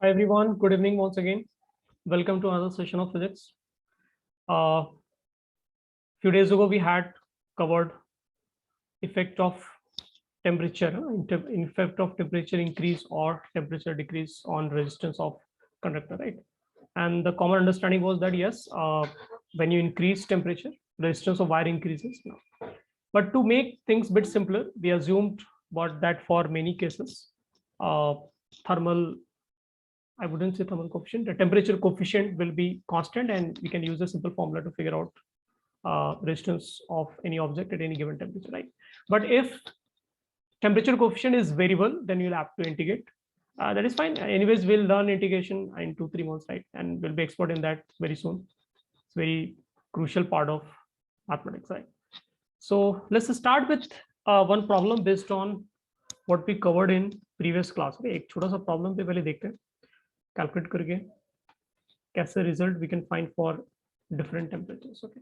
Hi everyone, good evening once again. Welcome to another session of physics. Few days ago we had covered effect of temperature, effect of temperature increase or temperature decrease on resistance of conductor, right? And the common understanding was that yes, when you increase temperature, resistance of wire increases. But to make things a bit simpler, we assumed that for many cases, thermal I wouldn't say thermal coefficient. The temperature coefficient will be constant, and we can use a simple formula to figure out resistance of any object at any given temperature, right? But if temperature coefficient is variable, then you'll have to integrate. That is fine. Anyways, we'll learn integration in 2-3 months, right? And we'll be expert in that very soon. It's very crucial part of mathematics, right? So let's start with one problem based on what we covered in previous class. Okay, एक छोटा सा problem पे पहले देखते हैं. Calculate करके कैसे result we can find for different temperatures. Okay,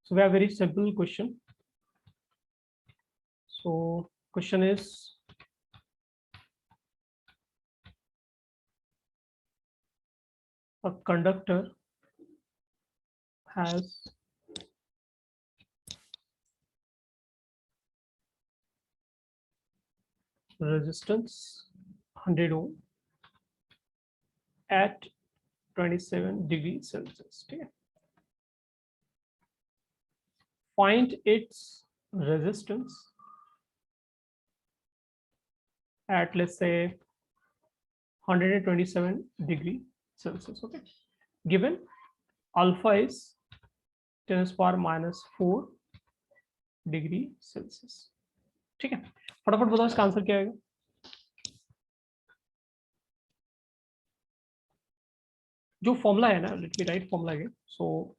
so we have a very simple question. So question is, a conductor has resistance 100 ohm at 27 degrees Celsius. Okay. Find its resistance at, let's say, 127 degree Celsius. Okay, given alpha is 10 to the power -4 degree Celsius. ठीक है, फटाफट बताओ इसका answer क्या आएगा. जो formula है ना, let me right formula again. So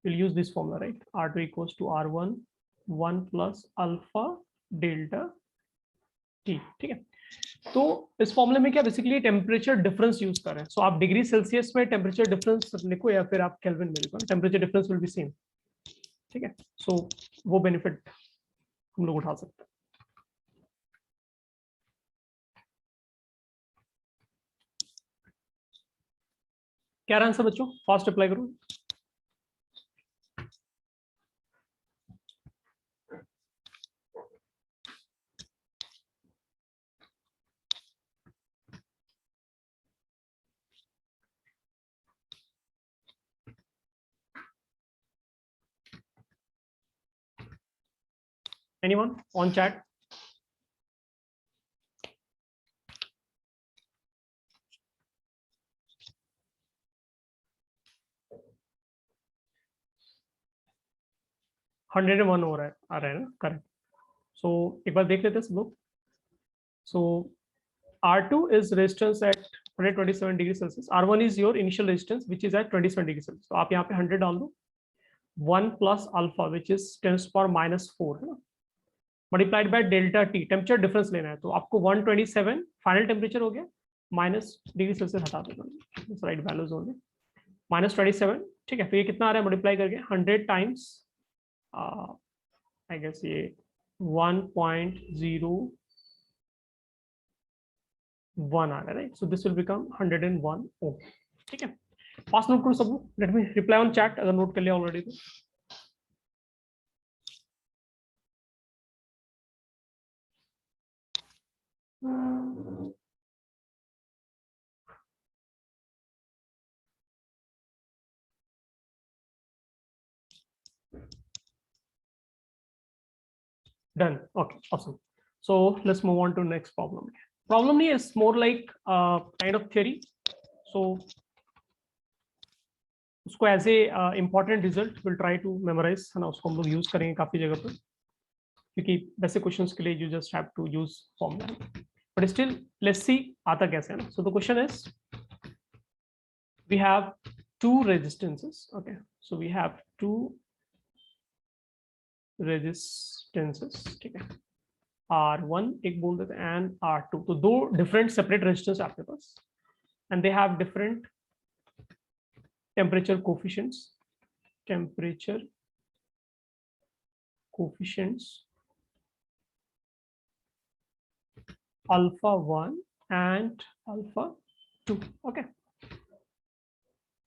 we'll use this formula, right? R2 equals to R1 1 plus alpha delta T. ठीक है, तो इस फॉर्मूले में क्या बेसिकली टेम्परेचर डिफरेंस यूज कर रहे हैं. सो आप डिग्री सेल्सियस में टेम्परेचर डिफरेंस लिखो या फिर आप केल्विन में लिखो, temperature difference will be same. ठीक है, सो वो बेनिफिट हम लोग उठा सकते हैं. क्या आंसर बच्चों, फास्ट अप्लाई करो. Anyone on chat? Hundred one हो रहा है, आ रहा है ना, करेक्ट. सो एक बार देख लेते हैं सब लोग. सो R2 is resistance at 127 degree Celsius. R1 is your initial resistance which is at 27 degree Celsius. तो आप यहाँ पे 100 डाल दो. 1 plus alpha which is 10 to the power -4 है ना, multiplied by delta T. Temperature difference लेना है, तो आपको 127 फाइनल टेम्परेचर हो गया, माइनस डिग्री सेल्सियस हटा दो, राइट वैल्यूज ओनली, -27. ठीक है, तो ये कितना आ रहा है मल्टीप्लाई करके 100 टाइम्स आई गेस ये 1.01 आ रहा है, right. So this will become 101 ओम. ठीक है, पास नोट करो सब लोग. Let me reply on chat अगर नोट कर लिया ऑलरेडी तो. Done. Okay, awesome. So let's move on to next problem. Problem is more like kind of theory. So उसको as a important result we'll try to memorize है ना, उसको हम लोग यूज करेंगे काफी जगह पर, क्योंकि वैसे क्वेश्चंस के लिए you just have to use formula. But still let's see आता कैसे है ना. So the question is, we have two resistances. Okay, so we have two resistances. ठीक है, R1 एक बोल देते हैं and R2. तो दो different separate resistance आपके पास, and they have different temperature coefficients. Temperature coefficients alpha 1 and alpha 2, okay.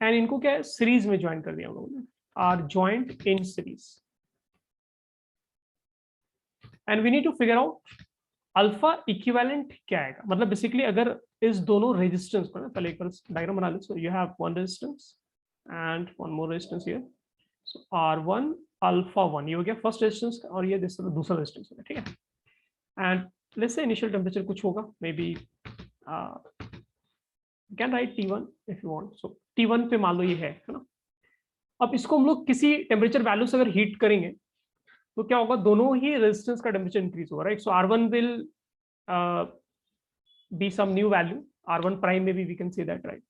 And इनको क्या है, सीरीज में ज्वाइन कर दिया हम लोगों ने, are joint in series. And we need to figure out alpha equivalent क्या आएगा। मतलब बेसिकली अगर इस दोनों रेजिस्टेंस को ना, पहले एक बार डायग्राम बना लो। So you have one resistance and one more resistance here. So R1 alpha 1 ये हो गया फर्स्ट रेजिस्टेंस, और ये दूसरा रेजिस्टेंस हो गया, ठीक है। And let's say initial temperature कुछ होगा, may be can write T1 if you want. So T1 पे मान लो ये है ना। अब इसको हम लोग किसी टेम्परेचर वैल्यू से अगर हीट करेंगे तो क्या होगा, दोनों ही रेजिस्टेंस का टेम्परेचर इंक्रीज होगा, right. So R1 will be some new value, R1 prime में भी we can say that, right.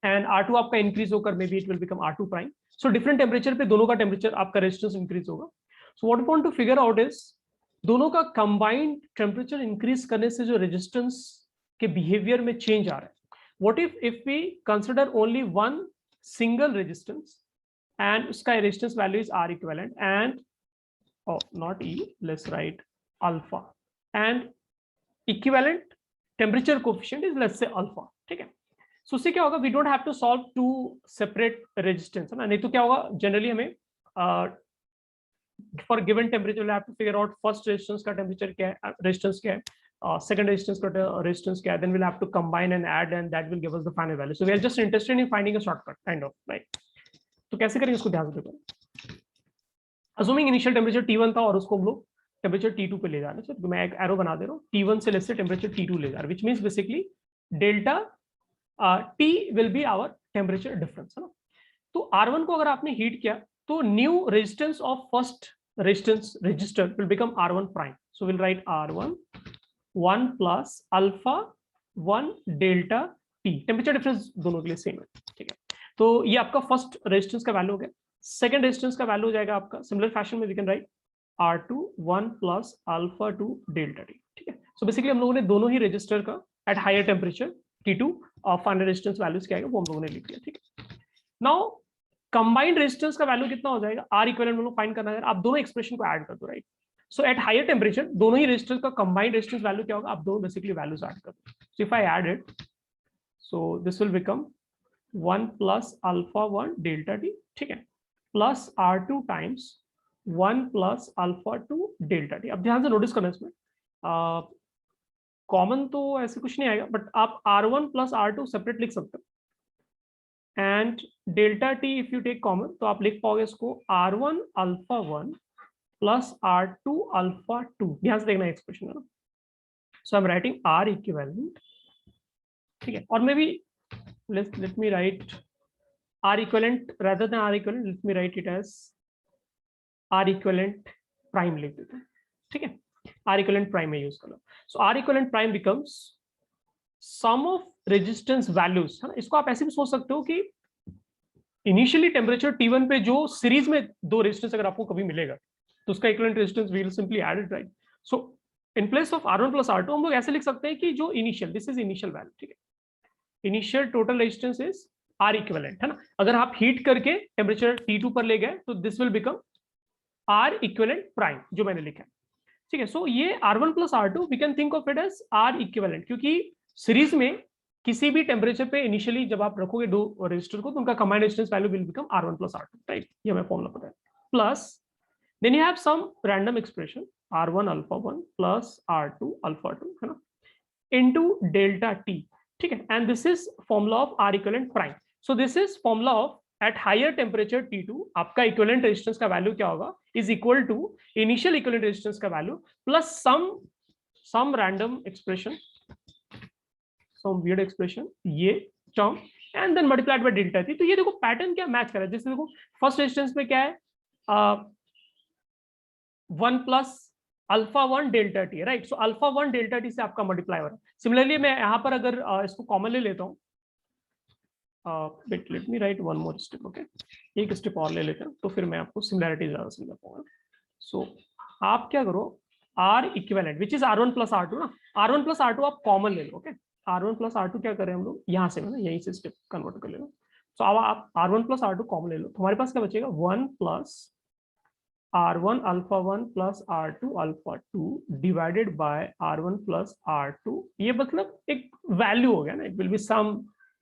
And R2 आपका इंक्रीज होकर may be it will become R2 prime. So different temperature पे दोनों का temperature आपका resistance increase होगा। So what we want to figure out is दोनों का कंबाइंड टेम्परेचर इंक्रीज करने से जो रेजिस्टेंस के बिहेवियर में चेंज आ रहा है। What if we consider only one single resistance and उसका resistance value is R equivalent and not E, let's write alpha, and equivalent temperature coefficient is let's say alpha, ठीक है। so उससे क्या होगा, we don't have to solve two separate resistance, है ना। नहीं तो क्या होगा, generally हमें for given temperature we'll have to figure out first resistance का temperature क्या है, resistance क्या है, second resistance का resistance क्या है, then we'll have to combine and add and that will give us the final value. So we are just interested in finding a shortcut kind of, right। तो कैसे करेंगे इसको ध्यान से देखो। अज्यूमिंग इनिशियल टेम्परेचर T1 था और उसको हम लोग टेम्परेचर T2 पे ले जा रहे हैं। तो मैं एक एरो बना दे रहा हूँ, T1 से लेट्स से टेम्परेचर T2 ले जा रहा है, which means basically delta T will be our temperature difference, है ना। तो R1 को अगर आपने हीट किया तो new resistance of first resistance register will become R1 prime. So will right R1 1 plus alpha 1 delta T, temperature difference दोनों के लिए सेम है, ठीक है। तो ये आपका फर्स्ट रेजिस्टेंस का वैल्यू हो गया। सेकंड रेजिस्टेंस का वैल्यू हो जाएगा आपका सिमिलर फैशन में, we can write R2 1 plus alpha 2 delta T, ठीक है। सो बेसिकली हम लोगों ने दोनों ही रजिस्टर का एट हायर टेम्परेचर T2 और फाइनल रेजिस्टेंस वैल्यूज क्या आएगा वो हम लोगों ने लिख लिया, ठीक है। नाउ कंबाइंड रेजिस्टेंस का वैल्यू कितना हो जाएगा, R इक्विवेलेंट हम लोग फाइंड करना है। आप दोनों एक्सप्रेशन को ऐड कर दो, right. So at higher temperature दोनों ही रेजिस्टर का कंबाइंड रेजिस्टेंस वैल्यू क्या होगा, आप दोनों बेसिकली वैल्यूज ऐड कर दो। So if I add it, so this will become 1 plus alpha 1 delta T, ठीक है, plus R2 times 1 plus alpha 2 delta T। अब ध्यान से नोटिस करना इसमें कॉमन तो ऐसे कुछ नहीं आएगा, बट आप R1 प्लस R2 सेपरेट लिख सकते हो and delta T if you take common तो आप लिख पाओगे इसको R1 alpha 1 plus R2 alpha 2। ध्यान से देखना एक्सप्रेशन है ना। So I am writing R equivalent, ठीक है। और maybe let me write R equivalent rather than R equivalent, let me write it as R equivalent prime लिख देते हैं, ठीक है। R equivalent prime में यूज कर लो। So R equivalent prime becomes sum of resistance values, है ना। इसको आप ऐसे भी सोच सकते हो कि इनिशियली टेम्परेचर T1 पे जो सीरीज में दो रेजिस्टेंस अगर आपको कभी मिलेगा तो उसका equivalent resistance we will simply add it, right. So in place of R1 plus R2 हम लोग ऐसे लिख सकते हैं कि जो initial, this is initial value, ठीक है। Initial total resistance is R equivalent, है ना। अगर आप हीट करके टेम्परेचर T2 पर ले गए तो this will become R equivalent prime, जो मैंने लिखा है, ठीक है। सो ये R1 plus R2 we can think of it as R equivalent, क्योंकि सीरीज में किसी भी टेम्परेचर पे इनिशियली जब आप रखोगे दो रेजिस्टर को तो उनका combined resistance value will become R1 plus R2, right. ये हमें फॉर्मूला पता है। Plus then you have some random expression R1 alpha 1 plus R2 alpha 2, है ना, इनटू डेल्टा T, ठीक है। And this is formula of R equivalent prime. So this is formula of at higher temperature T2 आपका equivalent resistance का value क्या होगा, is equal to initial equivalent resistance का value plus some random expression, some weird expression, ये term, and then multiplied by delta T। तो ये देखो pattern क्या मैच कर रहा है। जैसे देखो फर्स्ट रेजिस्टेंस में क्या है, 1 plus alpha 1 delta T, right. So alpha 1 delta T से आपका मल्टीप्लाई हो रहा है। सिमिलरली मैं यहाँ पर अगर इसको कॉमन ले लेता हूँ, let me right one more step, okay, एक स्टेप और ले लेते हैं तो फिर मैं आपको सिमिलैरिटी ज्यादा समझा पाऊंगा। सो आप क्या करो, R equivalent which is R1 plus R2 ना, R1 प्लस R2 आप कॉमन ले लो, ओके। R1 प्लस R2 क्या करें हम लोग यहाँ से, ना यहीं से स्टेप कन्वर्ट कर लेना। सो अब आप R1 प्लस R2 कॉमन ले लो तो हमारे पास क्या बचेगा, 1 plus R1 alpha 1 plus R2 alpha 2 divided by R1 plus R2, ये मतलब एक वैल्यू हो गया ना, it will be some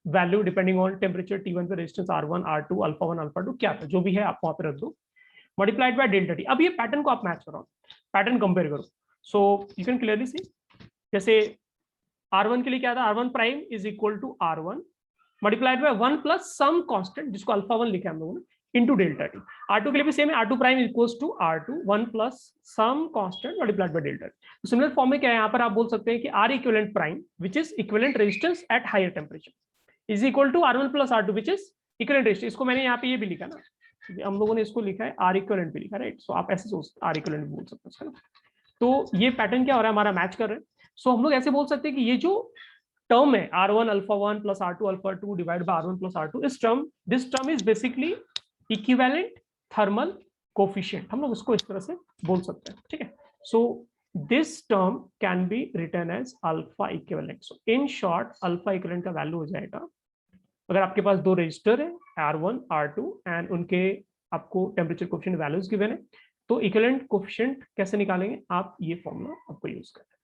value depending on temperature T1 पे resistance R1 R2 alpha 1 alpha 2 क्या था, जो भी है आप वहां पे रख दो, मल्टीप्लाइड बाय डेल्टा टी। अब ये पैटर्न को आप मैच करो, पैटर्न कंपेयर करो, so you can clearly see, जैसे R1 के लिए क्या था, R1 prime is equal to R1 multiplied by 1 plus some constant जिसको अल्फा 1 लिखा है हम लोगों ने, इनटू डेल्टा टी। R2 के लिए भी सेम है, R2 prime equals to R2 1 plus some constant multiplied by delta T. तो सिमिलर फॉर्म में क्या है, यहाँ पर आप बोल सकते हैं कि R equivalent prime which is equivalent resistance at higher temperature is equal to R1 plus R2 which is equivalent resistance. इसको मैंने यहाँ पे ये भी लिखा ना, हम लोगों ने इसको लिखा है R इक्विवेलेंट भी लिखा, राइट। सो आप ऐसे सोच R इक्विवेलेंट बोल सकते हैं। तो ये पैटर्न क्या हो रहा है, हमारा मैच कर रहे हैं। सो हम लोग ऐसे बोल सकते हैं कि ये जो टर्म है R1 alpha 1 plus R2 alpha 2 divide by R1 plus R2, this term is basically equivalent thermal coefficient, हम लोग इसको इस तरह से बोल सकते हैं, ठीक है। So this term can be written as alpha equivalent. So in short alpha equivalent का वैल्यू हो जाएगा, अगर आपके पास दो रजिस्टर है R1 R2 एंड उनके आपको टेम्परेचर कोफिशिएंट वैल्यूज गिवन है, तो इक्विवेलेंट कोफिशिएंट कैसे निकालेंगे, आप ये फॉर्मूला आपको यूज करें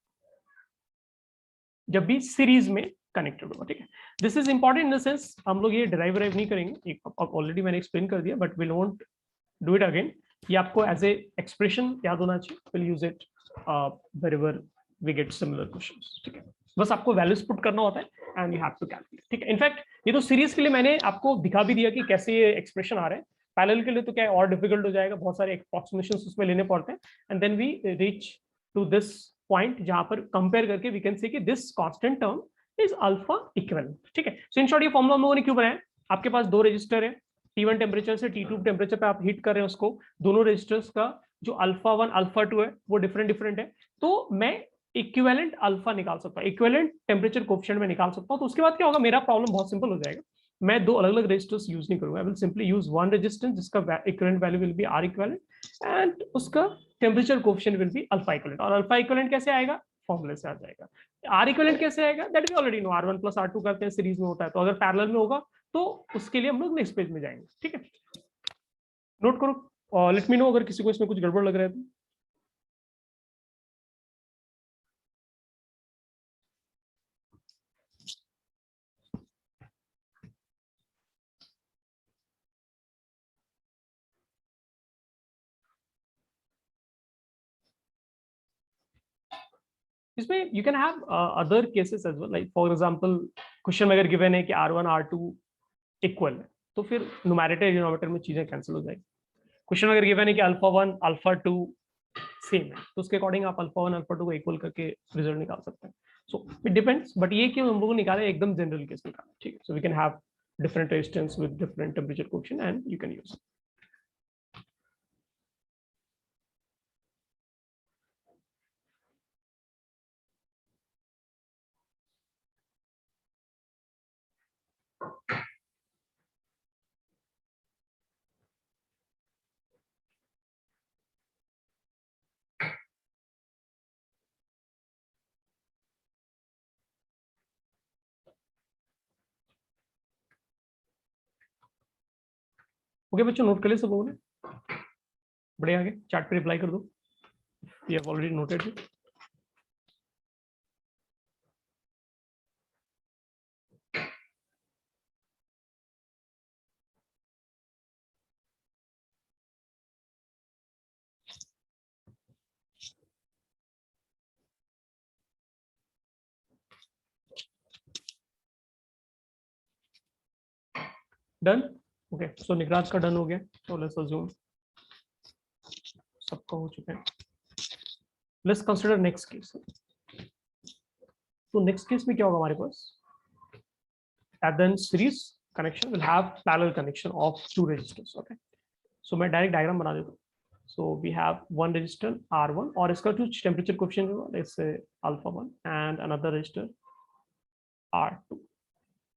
जब भी सीरीज में कनेक्टेड होगा, ठीक है। This is important in the sense, हम लोग ये डिराइव नहीं करेंगे, ऑलरेडी मैंने एक्सप्लेन कर दिया, but will won't do it again. ये आपको एज ए एक्सप्रेशन याद होना चाहिए, will use it wherever we get similar questions, ठीक है। बस आपको वैल्यूज पुट करना होता है and you have to calculate, ठीक है। इनफैक्ट ये तो सीरीज के लिए मैंने आपको दिखा भी दिया कि कैसे ये एक्सप्रेशन आ रहे हैं, पैरेलल के लिए तो क्या है और डिफिकल्ट हो जाएगा, बहुत सारे अप्रॉक्सिमेशंस उसमें लेने पड़ते हैं, and then we reach to this point जहां पर कंपेयर करके वी कैन से कि this constant term is alpha equivalent, ठीक है। सो इन शॉर्ट ये फॉर्मूला हम लोगों ने क्यों बनाया, आपके पास दो रजिस्टर है, T1 टेम्परेचर से T2 टेम्परेचर पे आप हीट कर रहे हैं उसको, दोनों रजिस्टर्स का जो अल्फा 1 अल्फा 2 है वो डिफरेंट है, तो मैं इक्विवेलेंट अल्फा निकाल सकता हूँ, इक्विवेलेंट टेम्परेचर कोफिशिएंट में निकाल सकता हूँ। तो उसके बाद क्या होगा, मेरा प्रॉब्लम बहुत सिंपल हो जाएगा, मैं दो अलग अलग रजिस्टर्स यूज नहीं करूंगा, I will simply use one resistance जिसका equivalent value will be R equivalent and उसका temperature coefficient will be alpha equivalent. और अल्फा इक्विवेलेंट कैसे आएगा, फॉर्मूले से आ जाएगा। R इक्विवेलेंट कैसे आएगा, that we already know, R1 plus R2 करते हैं, सीरीज में होता है, तो अगर पैरेलल में होगा तो उसके लिए हम लोग नेक्स्ट पेज में जाएंगे, ठीक है। नोट करो और लेट मी नो अगर किसी को इसमें कुछ गड़बड़ लग रहा है तो। इसमें you can have other cases as well, like for example question में अगर गिवन है कि R1 R2 इक्वल है, तो फिर न्यूमैरेटर डिनोमिनेटर में चीजें कैंसिल हो जाएगी। क्वेश्चन अगर गिवन है कि अल्फा 1 अल्फा 2 सेम है, तो उसके अकॉर्डिंग आप अल्फा 1 अल्फा 2 को इक्वल करके रिजल्ट निकाल सकते हैं। सो इट डिपेंड्स, बट ये कि हम लोगों ने निकाला एकदम जनरल केस निकाला, ठीक है। So we can have different resistance with different temperature coefficient and you can use. Okay बच्चों, नोट कर ले सब लोगों ने, बढ़िया, आगे चैट पे रिप्लाई कर दो, you have already noted it. Done, okay. So निकराज का डन हो गया, तो लेट्स अज्यूम सबका हो चुका है। Let's consider next case. तो नेक्स्ट केस में क्या होगा हमारे पास, at then series connection will have parallel connection of two resistors, okay। so मैं डायरेक्ट डायग्राम बना देता हूँ। so we have one resistor R1 और इसका जो temperature coefficient होगा, let's say alpha 1 and another resistor R2,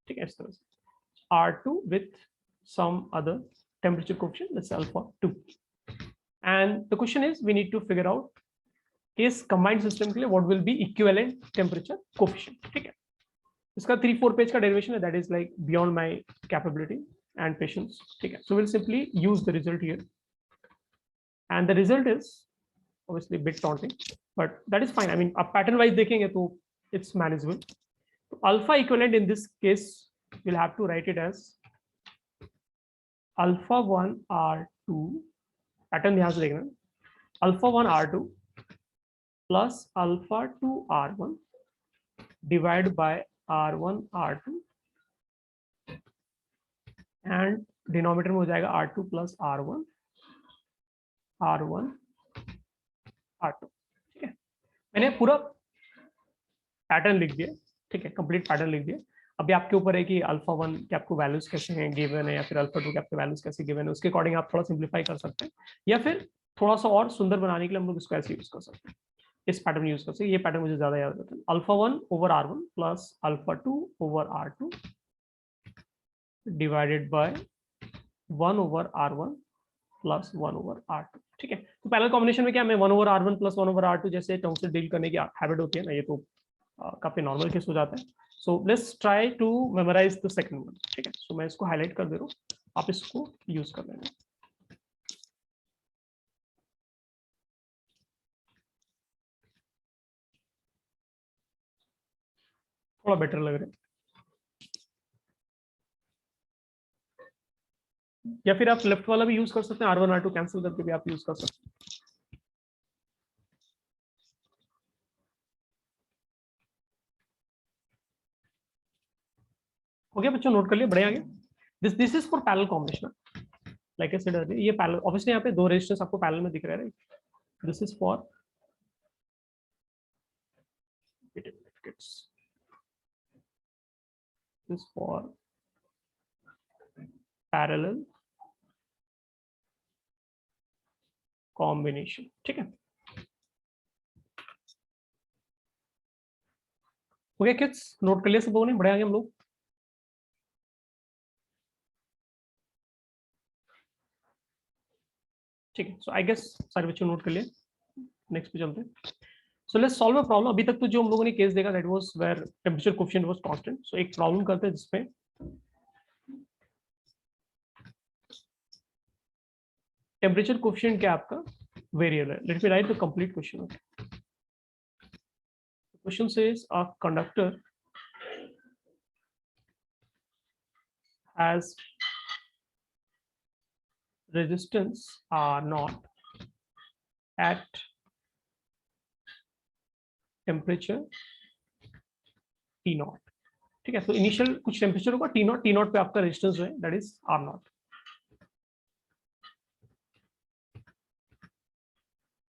ठीक है, इस तरह से R2 with some other temperature coefficient, let's say alpha 2, and the question is we need to figure out इस combined system के लिए what will be equivalent temperature coefficient, ठीक है। इसका 3-4 पेज का डेरिवेशन है, that is like beyond my capability and patience, ठीक है। So will simply use the result here. and the result is obviously bit daunting, but that is fine. I mean, आप pattern wise देखेंगे तो it's manageable. So alpha equivalent in this case we'll have to write it as alpha 1 R2, pattern ध्यान से देखना, alpha 1 R2 plus alpha 2 R1 divided by R1 R2 and denominator में हो जाएगा R2 plus R1 R1 R2। ठीक है, मैंने पूरा पैटर्न लिख दिया। ठीक है, कंप्लीट पैटर्न लिख दिया। अभी आपके ऊपर है कि अल्फा 1 के आपको वैल्यूज कैसे हैं गिवन है, या फिर अल्फा 2 के आपके वैल्यूज कैसे गिवन है, उसके अकॉर्डिंग आप थोड़ा सिंप्लीफाई कर सकते हैं, या फिर थोड़ा सा और सुंदर बनाने के लिए हम लोग इसको ऐसे यूज कर सकते हैं, इस पैटर्न यूज कर सकते हैं। ये पैटर्न मुझे ज्यादा याद रहता है, alpha 1 over R1 plus alpha 2 over R2 divided by 1 over R1 plus 1 over R2। ठीक है, तो पहले कॉम्बिनेशन में क्या हमें 1 over R1 plus 1 over R2 जैसे टर्म से डील करने की हैबिट होती है ना, ये तो काफी नॉर्मल केस हो जाता है। So let's try to memorize the second one. ठीक है, सो मैं इसको हाईलाइट कर दे रहा हूँ, आप इसको यूज कर लेना। थोड़ा बेटर लग रहा है, या फिर आप लेफ्ट वाला भी यूज कर सकते हैं, R1 R2 कैंसिल करके भी आप यूज कर सकते हैं। हो गया बच्चों, नोट कर लिया, बढ़िया आ गया। This is for parallel combination, like I said earlier, ये पैरेलल, ऑब्वियसली यहाँ पे दो रेजिस्टेंस आपको पैरेलल में दिख रहा है, right. This is for this for parallel combination। ठीक है, हो गया किड्स, नोट कर लिया सब लोगों ने, बढ़िया आगे हम लोग। ठीक है, सो आई गेस सारे बच्चों नोट कर लिए, नेक्स्ट पे चलते हैं। So let's solve a problem. अभी तक तो जो हम लोगों ने केस देखा that was where temperature coefficient was constant. So एक प्रॉब्लम करते हैं जिसपे टेंपरेचर कोएफिशिएंट क्या आपका वेरिएबल है। Let me right the complete question. Question says a conductor has resistance R naught at temperature T naught। ठीक है, तो इनिशियल कुछ टेम्परेचर होगा टी नॉट पे आपका रेजिस्टेंस जो है that is R naught,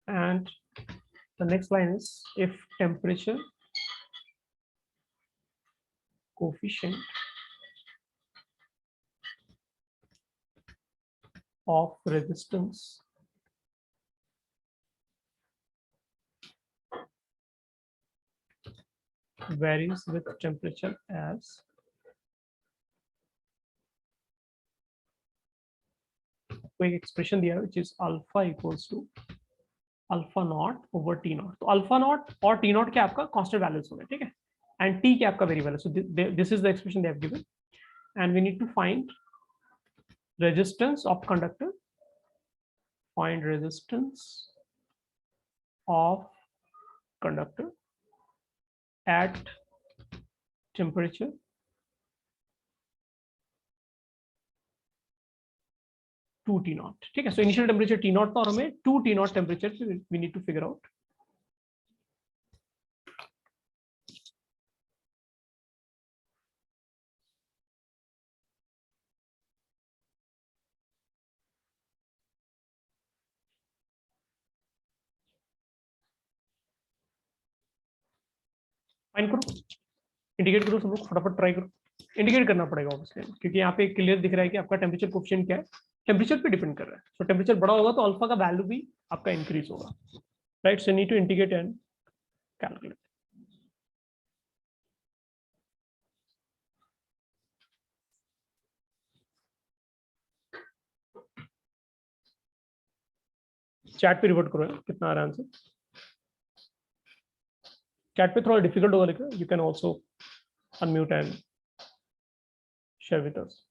and the next line is if temperature coefficient of resistance varies with temperature as कोई एक्सप्रेशन दिया है which is alpha equals to alpha naught over T not. तो alpha naught और T not क्या आपका constant values हो गए, ठीक है, एंड टी क्या आपका वेरिएबल है। So this is the expression they have given, and we need to find resistance of conductor, find resistance of conductor at temperature two T naught. ठीक है, so initial temperature T naught था और हमें two T naught temperature we need to figure out. Fine करो, indicate करो, सब लोग फटाफट ट्राई करो। इंडिकेट करना पड़ेगा ऑब्वियसली, क्योंकि यहाँ पे क्लियर दिख रहा है कि आपका टेम्परेचर कोएफिशिएंट क्या है, टेम्परेचर पे डिपेंड कर रहा है। सो टेम्परेचर बड़ा होगा तो अल्फा का वैल्यू भी आपका इंक्रीज होगा, right. So need to indicate and calculate. Chat पे रिवर्ट करो कितना आराम से, चैट पे थोड़ा डिफिकल्ट होगा लिखना, you can also unmute and share with us.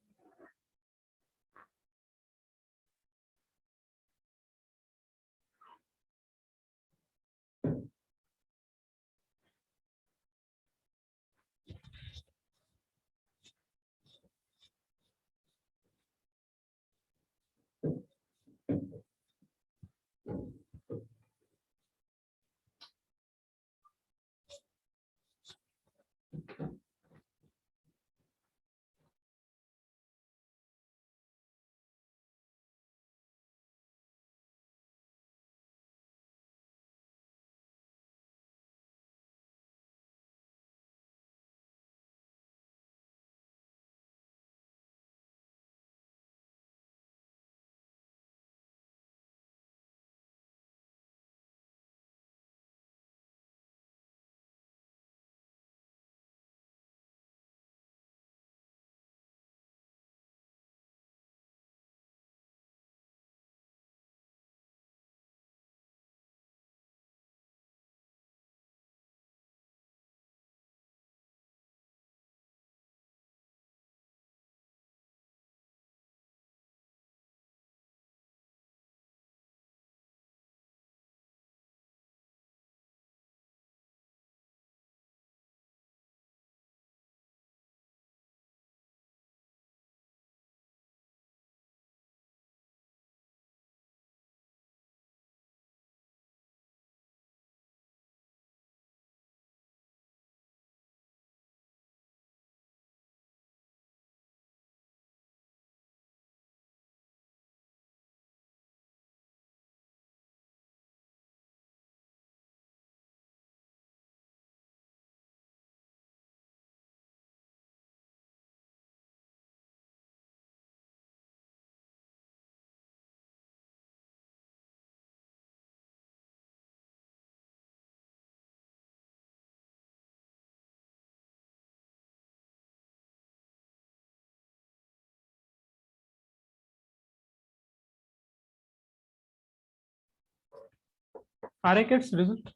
आ रहा है किड्स रिजल्ट?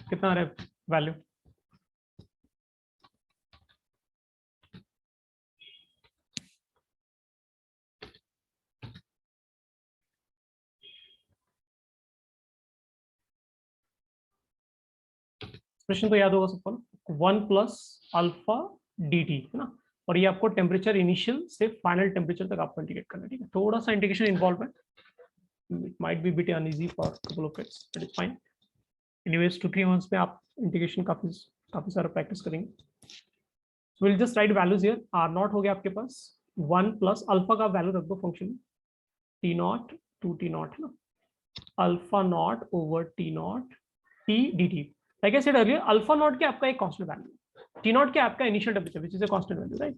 कितना आ रहा है वैल्यू? प्रश्न तो याद होगा सबको ना, 1 प्लस अल्फा डी टी है ना, और ये आपको टेम्परेचर इनिशियल से फाइनल टेम्परेचर तक आपको इंडिकेट करना है, ठीक है। थोड़ा सा इंडिकेशन इन्वॉल्व है, it might be bit uneasy for couple of kids, that is fine. Anyways 2-3 months में आप इंडिकेशन काफी सारा प्रैक्टिस करेंगे। So will just write values here. R naught हो गया आपके पास, 1 प्लस अल्फा का वैल्यू रख दो function, T naught 2 T naught है ना, alpha naught over T naught T D T. Like I said earlier, alpha naught के आपका एक कांस्टेंट वैल्यू, टी नॉट के आपका initial temperature which is a constant value, right.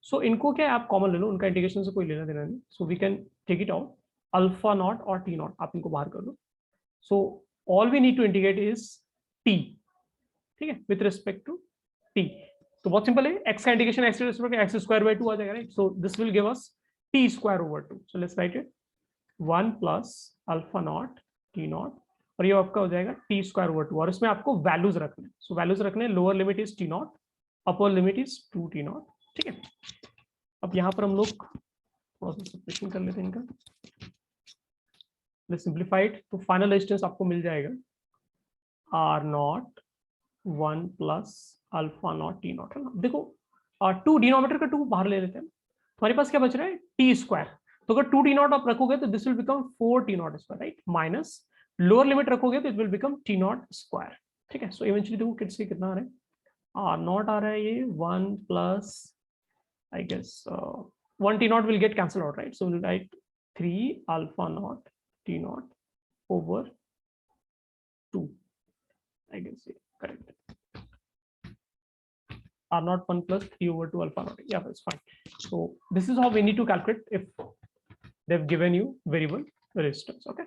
So इनको क्या आप कॉमन ले लो, उनका इंटीग्रेशन से कोई लेना देना नहीं। So we can take it out, alpha naught और टी नॉट आप इनको बाहर कर दो। So all we need to integrate is T, ठीक है, विथ रिस्पेक्ट टू टी। तो बहुत सिंपल है, एक्स का integration x x square by 2 आ जाएगा, right. So this will give us T square over 2। So let's write it, 1 plus alpha naught T not, और ये आपका हो जाएगा टी स्क्वायर ओवर 2, और इसमें आपको वैल्यूज रखने। सो वैल्यूज रखने, lower limit is T not, upper limit is 2 T naught, ठीक है। अब यहाँ पर हम लोग थोड़ा सा सब्स्टिट्यूशन कर लेते हैं इनका, सिंप्लीफाइड। तो फाइनल रेजिस्टेंस आपको मिल जाएगा R naught 1 plus alpha naught T naught, है ना। देखो 2 डिनोमिनेटर का 2 बाहर ले लेते हैं, हमारे पास क्या बच रहा है, टी स्क्वायर। तो अगर 2 टी नॉट आप रखोगे तो this will become 4 T not square, right, minus lower limit रखोगे तो it will become T not square, ठीक है। सो इवेंचुअली देखो किड्स के कितना आ रहा है, आर नॉट आ रहा है ये 1 plus I guess 1 T naught will get cancel out, right. So will write 3 alpha naught T naught over 2, I guess, yeah, correct. R naught 1 plus 3 over 2 alpha naught. Yeah, that's fine. So this is how we need to calculate if they've given you variable resistance. Okay.